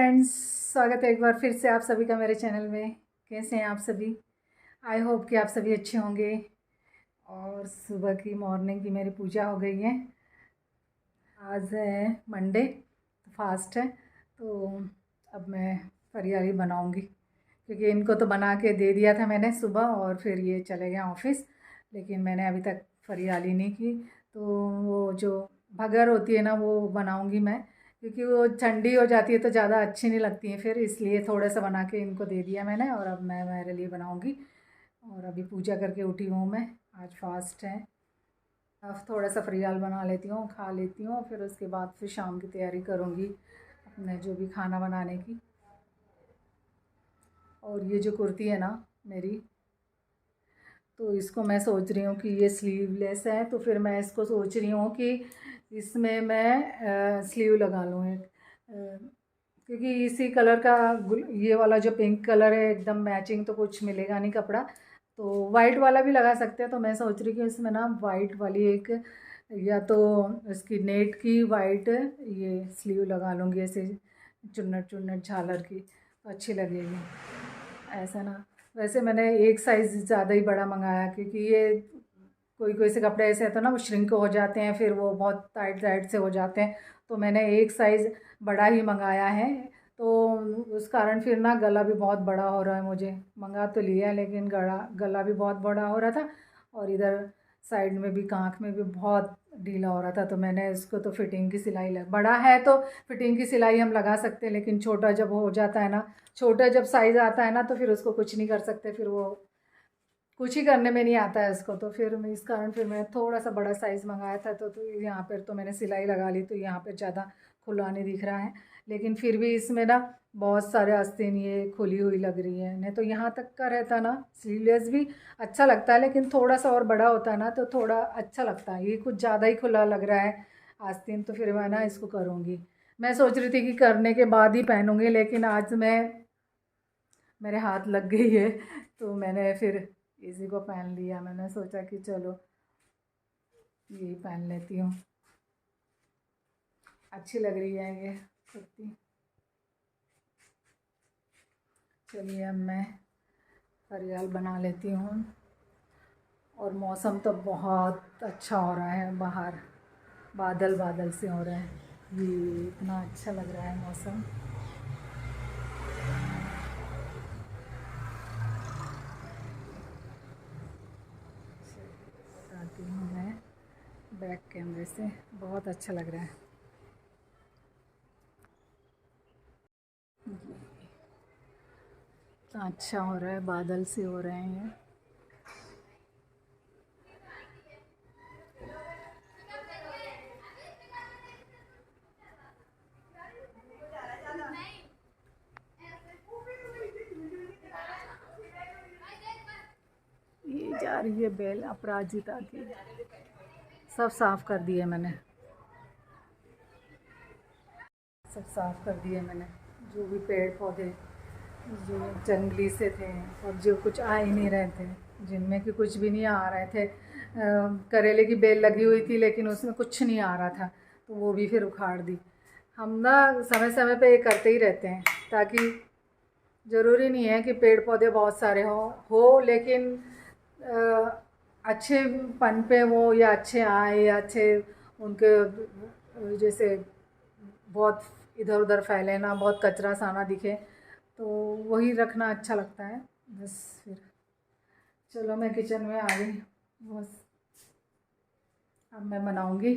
Friends, स्वागत है एक बार फिर से आप सभी का मेरे चैनल में। कैसे हैं आप सभी? आई होप कि आप सभी अच्छे होंगे। और सुबह की मॉर्निंग की मेरी पूजा हो गई है। आज है मंडे, तो फास्ट है। तो अब मैं फरियाली बनाऊंगी, क्योंकि इनको तो बना के दे दिया था मैंने सुबह और फिर ये चले गए ऑफिस। लेकिन मैंने अभी तक फरियाली नहीं की। तो वो जो भगर होती है ना, वो बनाऊंगी मैं, क्योंकि वो ठंडी हो जाती है तो ज़्यादा अच्छी नहीं लगती है फिर, इसलिए थोड़ा सा बना के इनको दे दिया मैंने। और अब मैं मेरे लिए बनाऊंगी। और अभी पूजा करके उठी हूँ मैं, आज फास्ट है। अब थोड़ा सा फरियाल बना लेती हूँ, खा लेती हूँ, फिर उसके बाद फिर शाम की तैयारी करूँगी अपने जो भी खाना बनाने की। और ये जो कुर्ती है ना मेरी, तो इसको मैं सोच रही हूँ कि ये स्लीवलेस है, तो फिर मैं इसको सोच रही हूँ कि इसमें मैं स्लीव लगा लूँ एक, क्योंकि इसी कलर का ये वाला जो पिंक कलर है एकदम मैचिंग, तो कुछ मिलेगा नहीं कपड़ा। तो वाइट वाला भी लगा सकते हैं। तो मैं सोच रही हूँ कि इसमें ना वाइट वाली एक, या तो इसकी नेट की वाइट ये स्लीव लगा लूँगी ऐसे, चुन्नट चुन्नट झालर की, तो अच्छी लगेगी ऐसा ना। वैसे मैंने एक साइज़ ज़्यादा ही बड़ा मंगाया, क्योंकि ये कोई कोई से कपड़े ऐसे होते हैं ना, वो श्रिंक हो जाते हैं, फिर वो बहुत टाइट टाइट से हो जाते हैं। तो मैंने एक साइज़ बड़ा ही मंगाया है। तो उस कारण फिर ना गला भी बहुत बड़ा हो रहा है मुझे। मंगा तो लिया है, लेकिन गला गला भी बहुत बड़ा हो रहा था, और इधर साइड में भी काँख में भी बहुत ढीला हो रहा था। तो मैंने इसको तो फिटिंग की सिलाई लग, बड़ा है तो फिटिंग की सिलाई हम लगा सकते हैं, लेकिन छोटा जब हो जाता है ना, छोटा जब साइज़ आता है ना, तो फिर उसको कुछ नहीं कर सकते, फिर वो कुछ ही करने में नहीं आता है उसको। तो फिर मैं इस कारण फिर मैं थोड़ा सा बड़ा साइज़ मंगाया था। तो यहाँ पर तो मैंने सिलाई लगा ली, तो यहाँ पर ज़्यादा खुला नहीं दिख रहा है, लेकिन फिर भी इसमें ना बहुत सारे आस्तीन ये खुली हुई लग रही है। नहीं तो यहाँ तक का रहता ना स्लीवलेस भी अच्छा लगता है, लेकिन थोड़ा सा और बड़ा होता है ना तो थोड़ा अच्छा लगता है। ये कुछ ज़्यादा ही खुला लग रहा है आस्तीन, तो फिर मैं ना इसको करूँगी। मैं सोच रही थी कि करने के बाद ही पहनूँगी, लेकिन आज मैं, मेरे हाथ लग गई है, तो मैंने फिर इसी को पहन लिया। मैंने सोचा कि चलो यही पहन लेती हूँ, अच्छी लग रही है ये कुर्ती। चलिए अब मैं फरियाल बना लेती हूँ। और मौसम तो बहुत अच्छा हो रहा है बाहर, बादल बादल से हो रहे हैं। ये इतना अच्छा लग रहा है मौसम। बताती हूँ मैं बैक कैमरे से, बहुत अच्छा लग रहा है। इतना अच्छा हो रहा है, बादल से हो रहे हैं। ये जा रही है बेल अपराजिता की, सब साफ कर दिए मैंने, सब साफ कर दिए मैंने। जो भी पेड़ पौधे जो जंगली से थे, और जो कुछ आ ही नहीं रहे थे, जिनमें कि कुछ भी नहीं आ रहे थे। करेले की बेल लगी हुई थी, लेकिन उसमें कुछ नहीं आ रहा था, तो वो भी फिर उखाड़ दी। हम ना समय समय पे ये करते ही रहते हैं, ताकि ज़रूरी नहीं है कि पेड़ पौधे बहुत सारे हो, लेकिन अच्छे पन पे वो, या अच्छे आए, या अच्छे उनके जैसे बहुत इधर उधर फैले ना, बहुत कचरा सा ना दिखे, तो वही रखना अच्छा लगता है बस। फिर चलो मैं किचन में आ गई बस। अब मैं बनाऊंगी।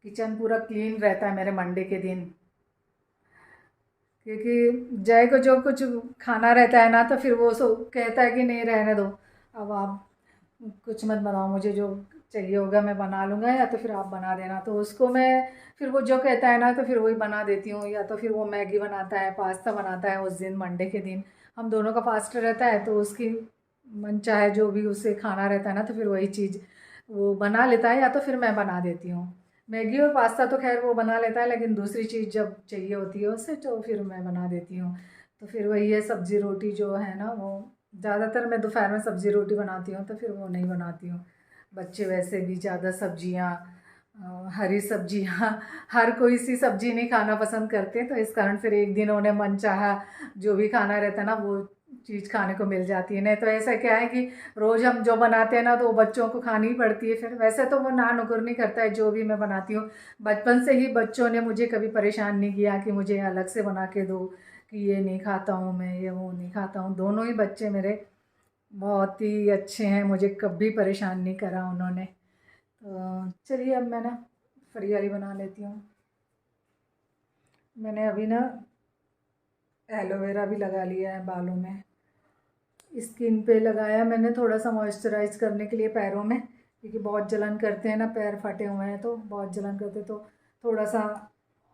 किचन पूरा क्लीन रहता है मेरे मंडे के दिन, क्योंकि जय को जो कुछ खाना रहता है ना, तो फिर वो सो कहता है कि नहीं रहने दो, अब आप कुछ मत बनाओ, मुझे जो चाहिए होगा मैं बना लूँगा, या तो फिर आप बना देना। तो उसको मैं फिर वो जो कहता है ना, तो फिर वही बना देती हूँ। या तो फिर वो मैगी बनाता है, पास्ता बनाता है उस दिन, मंडे के दिन हम दोनों का फास्ट रहता है, तो उसकी मन चाहे जो भी उसे खाना रहता है ना, तो फिर वही चीज़ वो बना लेता है, या तो फिर मैं बना देती हूँ। मैगी और पास्ता तो खैर वो बना लेता है, लेकिन दूसरी चीज़ जब चाहिए होती है उसे, तो फिर मैं बना देती हूँ। तो फिर वही है, सब्ज़ी रोटी जो है ना, वो ज़्यादातर मैं दोपहर में सब्ज़ी रोटी बनाती हूँ, तो फिर वो नहीं बनाती हूँ। बच्चे वैसे भी ज़्यादा सब्जियाँ हरी सब्जियाँ हर कोई सी सब्जी नहीं खाना पसंद करते, तो इस कारण फिर एक दिन उन्हें मन चाहा जो भी खाना रहता है ना वो चीज़ खाने को मिल जाती है। नहीं तो ऐसा क्या है कि रोज़ हम जो बनाते हैं ना तो वो बच्चों को खानी ही पड़ती है। फिर वैसे तो वो ना नुकुर नहीं करता है जो भी मैं बनाती हूँ। बचपन से ही बच्चों ने मुझे कभी परेशान नहीं किया कि मुझे अलग से बना के दो, कि ये नहीं खाता हूँ मैं, ये वो नहीं खाता हूँ। दोनों ही बच्चे मेरे बहुत ही अच्छे हैं, मुझे कभी परेशान नहीं करा उन्होंने। तो चलिए अब मैं ना फरियाली बना लेती हूँ। मैंने अभी ना एलोवेरा भी लगा लिया है बालों में, स्किन पे लगाया मैंने थोड़ा सा मॉइस्चराइज करने के लिए पैरों में, क्योंकि बहुत जलन करते हैं ना, पैर फटे हुए हैं तो बहुत जलन करते, तो थोड़ा सा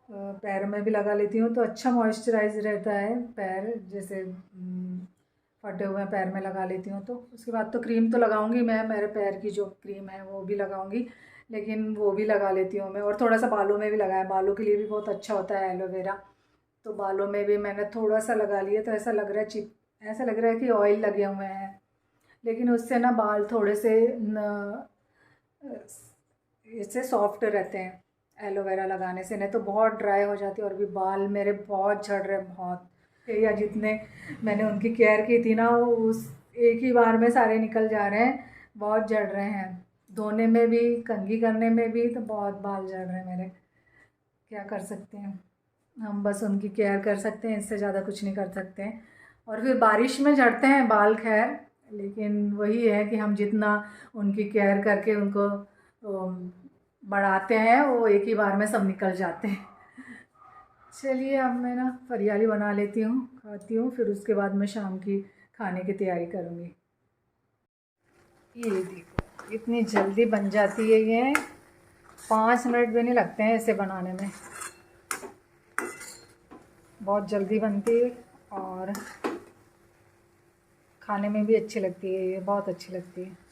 पैर में भी लगा लेती हूँ तो अच्छा मॉइस्चराइज रहता है पैर। जैसे फटे हुए पैर में लगा लेती हूँ। तो उसके बाद तो क्रीम तो लगाऊंगी मैं, मेरे पैर की जो क्रीम है वो भी लगाऊंगी, लेकिन वो भी लगा लेती हूँ मैं। और थोड़ा सा बालों में भी लगाया, बालों के लिए भी बहुत अच्छा होता है एलोवेरा, तो बालों में भी मैंने थोड़ा सा लगा लिया। तो ऐसा लग रहा है ऐसा लग रहा है कि ऑयल लगे हुए हैं, लेकिन उससे ना बाल थोड़े से इससे सॉफ्ट रहते हैं एलोवेरा लगाने से, नहीं तो बहुत ड्राई हो जाती है। और भी बाल मेरे बहुत झड़ रहे हैं बहुत, या जितने मैंने उनकी केयर की थी ना वो उस एक ही बार में सारे निकल जा रहे हैं, बहुत झड़ रहे हैं। धोने में भी, कंघी करने में भी तो बहुत बाल झड़ रहे हैं मेरे। क्या कर सकते हैं हम, बस उनकी केयर कर सकते हैं, इससे ज़्यादा कुछ नहीं कर सकते हैं। और फिर बारिश में झड़ते हैं बाल खैर, लेकिन वही है कि हम जितना उनकी केयर करके उनको बढ़ाते हैं वो एक ही बार में सब निकल जाते हैं। चलिए अब मैं ना फरियाली बना लेती हूँ, खाती हूँ, फिर उसके बाद मैं शाम की खाने की तैयारी करूँगी। ये देखो इतनी जल्दी बन जाती है ये, 5 मिनट भी नहीं लगते हैं इसे बनाने में, बहुत जल्दी बनती है और खाने में भी अच्छी लगती है, ये बहुत अच्छी लगती है।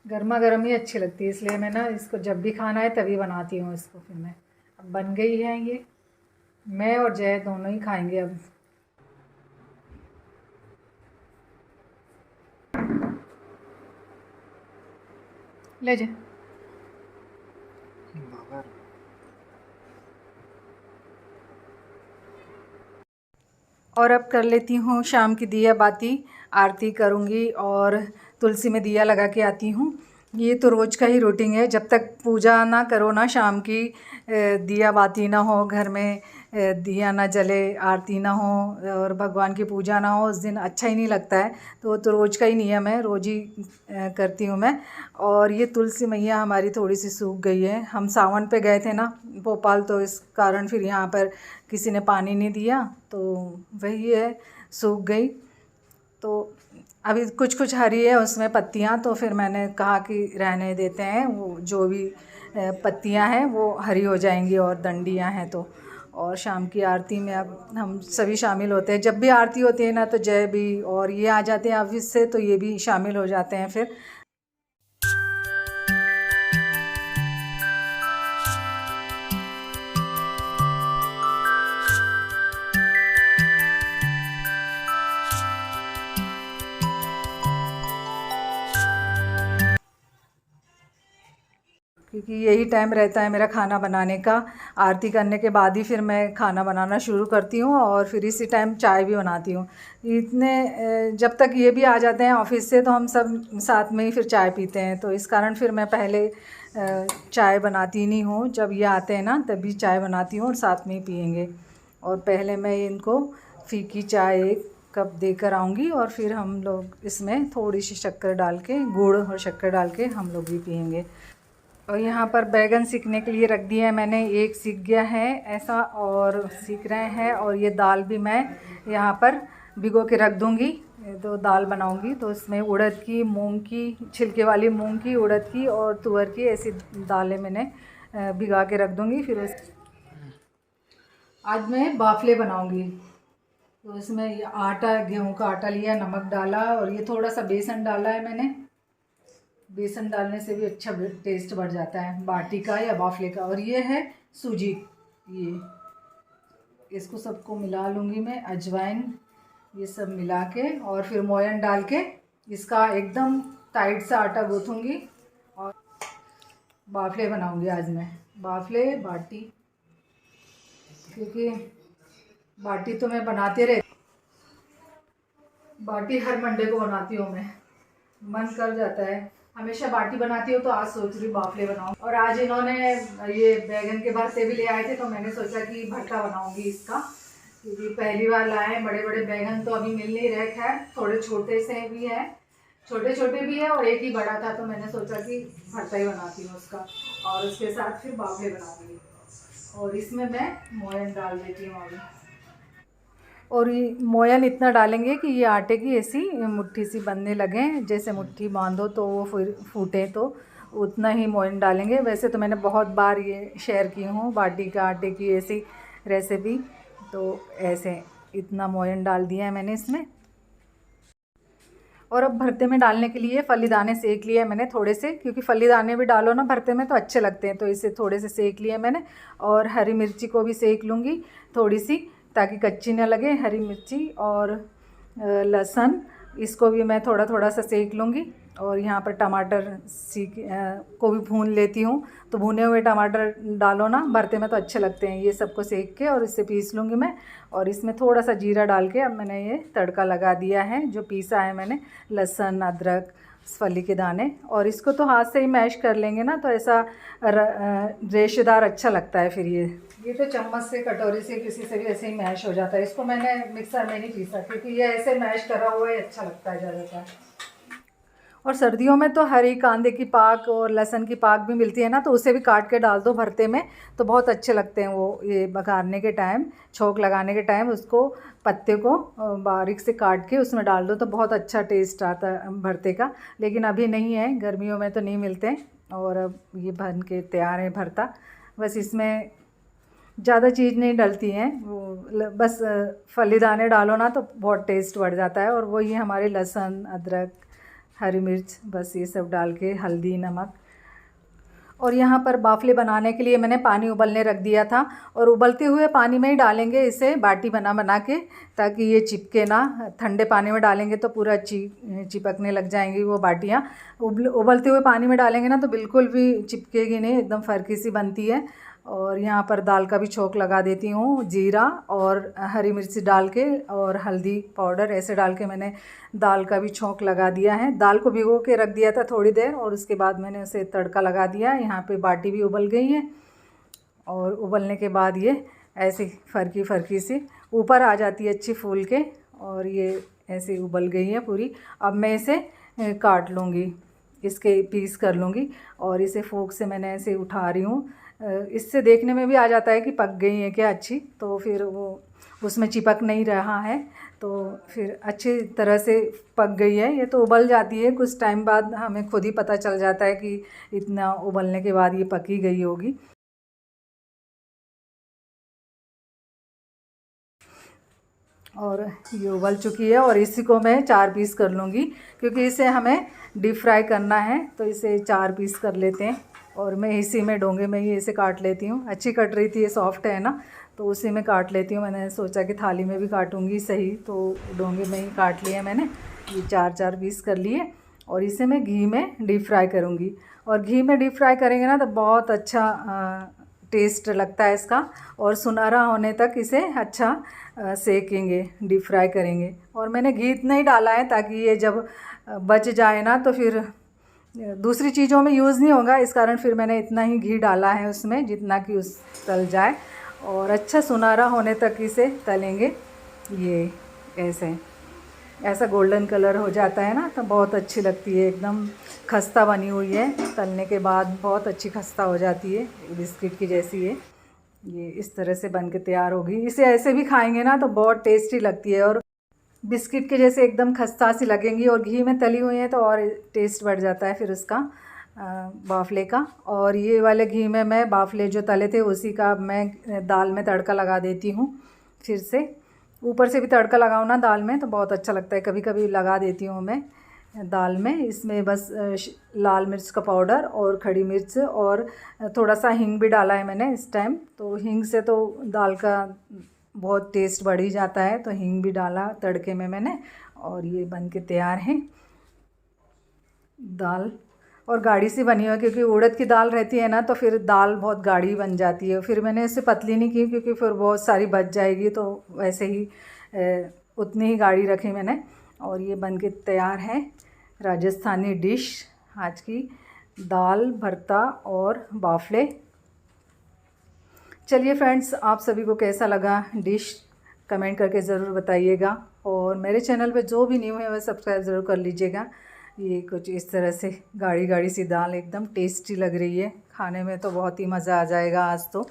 गर्मा गर्म ही अच्छी लगती है, इसलिए मैं ना इसको जब भी खाना है तभी बनाती हूँ इसको। फिर मैं अब बन गई है ये, मैं और जय दोनों ही खाएंगे अब। ले जा। और अब कर लेती हूँ शाम की दिया बाती, आरती करूँगी और तुलसी में दिया लगा के आती हूँ। ये तो रोज़ का ही रूटीन है, जब तक पूजा ना करो ना शाम की, दिया बाती ना हो घर में, दिया ना जले, आरती ना हो और भगवान की पूजा ना हो, उस दिन अच्छा ही नहीं लगता है। तो वो तो रोज़ का ही नियम है, रोज़ ही करती हूँ मैं। और ये तुलसी मैया हमारी थोड़ी सी सूख गई है, हम सावन पे गए थे ना भोपाल, तो इस कारण फिर यहाँ पर किसी ने पानी नहीं दिया, तो वही है, सूख गई। तो अभी कुछ कुछ हरी है उसमें पत्तियाँ, तो फिर मैंने कहा कि रहने देते हैं, वो जो भी पत्तियाँ हैं वो हरी हो जाएंगी और डंडियाँ हैं तो। और शाम की आरती में अब हम सभी शामिल होते हैं, जब भी आरती होती है ना तो जय भी और ये आ जाते हैं ऑफिस से, तो ये भी शामिल हो जाते हैं फिर। क्योंकि यही टाइम रहता है मेरा खाना बनाने का, आरती करने के बाद ही फिर मैं खाना बनाना शुरू करती हूँ और फिर इसी टाइम चाय भी बनाती हूँ। जब तक ये भी आ जाते हैं ऑफिस से तो हम सब साथ में ही फिर चाय पीते हैं, तो इस कारण फिर मैं पहले चाय बनाती नहीं हूँ, जब ये आते हैं ना तभी चाय बनाती हूँ और साथ में ही पियेंगे। और पहले मैं इनको फीकी चाय 1 कप देकर आऊँगी और फिर हम लोग इसमें थोड़ी सी शक्कर डाल के, गुड़ और शक्कर डाल के हम लोग भी पियेंगे। और यहाँ पर बैगन सीखने के लिए रख दिया है मैंने, एक सीख गया है ऐसा और सीख रहे हैं। और ये दाल भी मैं यहाँ पर भिगो के रख दूँगी, तो दाल बनाऊँगी। तो इसमें उड़द की, मूंग की, छिलके वाली मूंग की, उड़द की और तुअर की, ऐसी दालें मैंने भिगा के रख दूँगी। फिर आज मैं बाफले बनाऊँगी। तो इसमें ये आटा, गेहूँ का आटा लिया, नमक डाला और ये थोड़ा सा बेसन डाला है मैंने। बेसन डालने से भी अच्छा टेस्ट बढ़ जाता है बाटी का या बाफले का। और ये है सूजी, ये इसको सबको मिला लूँगी मैं, अजवाइन ये सब मिला के और फिर मोयन डाल के इसका एकदम टाइट सा आटा गूँथूँगी और बाफले बनाऊंगी आज मैं, बाफले बाटी, क्योंकि बाटी तो मैं बनाते रहती, बाटी हर मंडे को बनाती हूँ मैं, मन कर जाता है हमेशा बाटी बनाती हूँ। तो आज सोच रही हूँ बाफले बनाऊँ। और आज इन्होंने ये बैगन के भरते भी ले आए थे, तो मैंने सोचा कि भरता बनाऊँगी इसका, क्योंकि पहली बार लाए हैं। बड़े बड़े बैगन तो अभी मिल नहीं रहे, खैर थोड़े छोटे से भी हैं, छोटे छोटे भी है और एक ही बड़ा था, तो मैंने सोचा कि भरता ही बनाती हूँ उसका और उसके साथ फिर बाफले बनाऊँगी। और इसमें मैं मोयन डाल देती हूँ अभी। और ये मोयन इतना डालेंगे कि ये आटे की ऐसी मुट्ठी सी बनने लगे, जैसे मुट्ठी बांधो तो वो फिर फूटे, तो उतना ही मोयन डालेंगे। वैसे तो मैंने बहुत बार ये शेयर की हूँ बाटी का आटे की ऐसी रेसिपी, तो ऐसे इतना मोयन डाल दिया है मैंने इसमें। और अब भरते में डालने के लिए फलीदाने सेक लिए मैंने थोड़े से, क्योंकि फलीदाने भी डालो ना भरते में तो अच्छे लगते हैं, तो इसे थोड़े से सेक लिए मैंने। और हरी मिर्ची को भी सेक लूँगी थोड़ी सी, ताकि कच्ची ना लगे हरी मिर्ची। और लहसुन, इसको भी मैं थोड़ा थोड़ा सा सेक लूँगी। और यहाँ पर टमाटर को भी भून लेती हूँ, तो भुने हुए टमाटर डालो ना भरते में तो अच्छे लगते हैं। ये सबको सेक के और इससे पीस लूँगी मैं। और इसमें थोड़ा सा जीरा डाल के अब मैंने ये तड़का लगा दिया है, जो पीसा है मैंने लहसुन, अदरक, फली के दाने। और इसको तो हाथ से ही मैश कर लेंगे ना, तो ऐसा रेशेदार अच्छा लगता है फिर। ये तो चम्मच से, कटोरी से, किसी से भी ऐसे ही मैश हो जाता है। इसको मैंने मिक्सर में नहीं पीसा, क्योंकि ये ऐसे मैश करा हुआ ही अच्छा लगता है ज़्यादातर। और सर्दियों में तो हरी कांदे की पाक और लहसुन की पाक भी मिलती है ना, तो उसे भी काट के डाल दो भरते में, तो बहुत अच्छे लगते हैं वो। ये बघारने के टाइम, छोंक लगाने के टाइम उसको, पत्ते को बारीक से काट के उसमें डाल दो, तो बहुत अच्छा टेस्ट आता है भरते का। लेकिन अभी नहीं है, गर्मियों में तो नहीं मिलते। और अब ये बन के तैयार है भरता। बस इसमें ज़्यादा चीज़ नहीं डलती हैं, वो बस फलीदाने डालो ना तो बहुत टेस्ट बढ़ जाता है। और वही हमारे लहसुन, अदरक, हरी मिर्च, बस ये सब डाल के हल्दी, नमक। और यहाँ पर बाफले बनाने के लिए मैंने पानी उबलने रख दिया था, और उबलते हुए पानी में ही डालेंगे इसे बाटी बना बना के, ताकि ये चिपके ना। ठंडे पानी में डालेंगे तो पूरा चिपकने लग जाएंगी वो बाटियाँ। उबलते हुए पानी में डालेंगे ना तो बिल्कुल भी चिपकेगी नहीं, एकदम फर्की सी बनती है। और यहाँ पर दाल का भी छोंक लगा देती हूँ, जीरा और हरी मिर्ची डाल के और हल्दी पाउडर ऐसे डाल के मैंने दाल का भी छोंक लगा दिया है। दाल को भिगो के रख दिया था थोड़ी देर, और उसके बाद मैंने उसे तड़का लगा दिया। यहाँ पे बाटी भी उबल गई है, और उबलने के बाद ये ऐसी फर्की फर्की सी ऊपर आ जाती है अच्छी फूल के, और ये ऐसे उबल गई है पूरी। अब मैं इसे काट लूँगी, इसके पीस कर लूँगी। और इसे फोक से मैंने ऐसे उठा रही हूँ, इससे देखने में भी आ जाता है कि पक गई है क्या अच्छी, तो फिर वो उसमें चिपक नहीं रहा है, तो फिर अच्छी तरह से पक गई है। ये तो उबल जाती है, कुछ टाइम बाद हमें खुद ही पता चल जाता है कि इतना उबलने के बाद ये पकी गई होगी। और ये उबल चुकी है, और इसी को मैं 4 पीस कर लूँगी, क्योंकि इसे हमें डीप फ्राई करना है, तो इसे 4 पीस कर लेते हैं। और मैं इसी में डोंगे में ही इसे काट लेती हूँ। अच्छी कट रही थी, ये सॉफ्ट है ना, तो उसी में काट लेती हूँ। मैंने सोचा कि थाली में भी काटूँगी सही, तो डोंगे में ही काट लिया मैंने। ये 4-4 पीस कर लिए, और इसे मैं घी में डीप फ्राई करूँगी। और घी में डीप फ्राई करेंगे ना तो बहुत अच्छा टेस्ट लगता है इसका। और सुनहरा होने तक इसे अच्छा सेकेंगे, डीप फ्राई करेंगे। और मैंने घी इतना ही डाला है ताकि ये जब बच जाए ना तो फिर दूसरी चीज़ों में यूज़ नहीं होगा, इस कारण फिर मैंने इतना ही घी डाला है उसमें, जितना कि उस तल जाए। और अच्छा सुनहरा होने तक इसे तलेंगे। ये ऐसा गोल्डन कलर हो जाता है ना, तो बहुत अच्छी लगती है, एकदम खस्ता बनी हुई है। तलने के बाद बहुत अच्छी खस्ता हो जाती है, बिस्किट की जैसी है। ये इस तरह से बन के तैयार होगी। इसे ऐसे भी खाएंगे ना तो बहुत टेस्टी लगती है, और बिस्किट के जैसे एकदम खस्ता सी लगेंगी, और घी में तली हुई है तो और टेस्ट बढ़ जाता है फिर उसका बाफले का। और ये वाले घी में मैं बाफले जो तले थे उसी का मैं दाल में तड़का लगा देती हूँ। फिर से ऊपर से भी तड़का लगाऊँ ना दाल में तो बहुत अच्छा लगता है, कभी कभी लगा देती हूँ मैं दाल में। इसमें बस लाल मिर्च का पाउडर और खड़ी मिर्च और थोड़ा सा हींग भी डाला है मैंने इस टाइम, तो हींग से तो दाल का बहुत टेस्ट बढ़ ही जाता है। तो हींग भी डाला तड़के में मैंने, और ये बन के तैयार है दाल। और गाढ़ी सी बनी है, क्योंकि उड़द की दाल रहती है ना, तो फिर दाल बहुत गाढ़ी बन जाती है। फिर मैंने इसे पतली नहीं की, क्योंकि फिर बहुत सारी बच जाएगी, तो वैसे ही उतनी ही गाढ़ी रखी मैंने। और ये बन के तैयार है राजस्थानी डिश आज की, दाल भरता और बाफले। चलिए फ्रेंड्स, आप सभी को कैसा लगा डिश कमेंट करके ज़रूर बताइएगा। और मेरे चैनल पे जो भी न्यू है वह सब्सक्राइब ज़रूर कर लीजिएगा। ये कुछ इस तरह से गाढ़ी गाढ़ी सी दाल एकदम टेस्टी लग रही है, खाने में तो बहुत ही मज़ा आ जाएगा आज तो।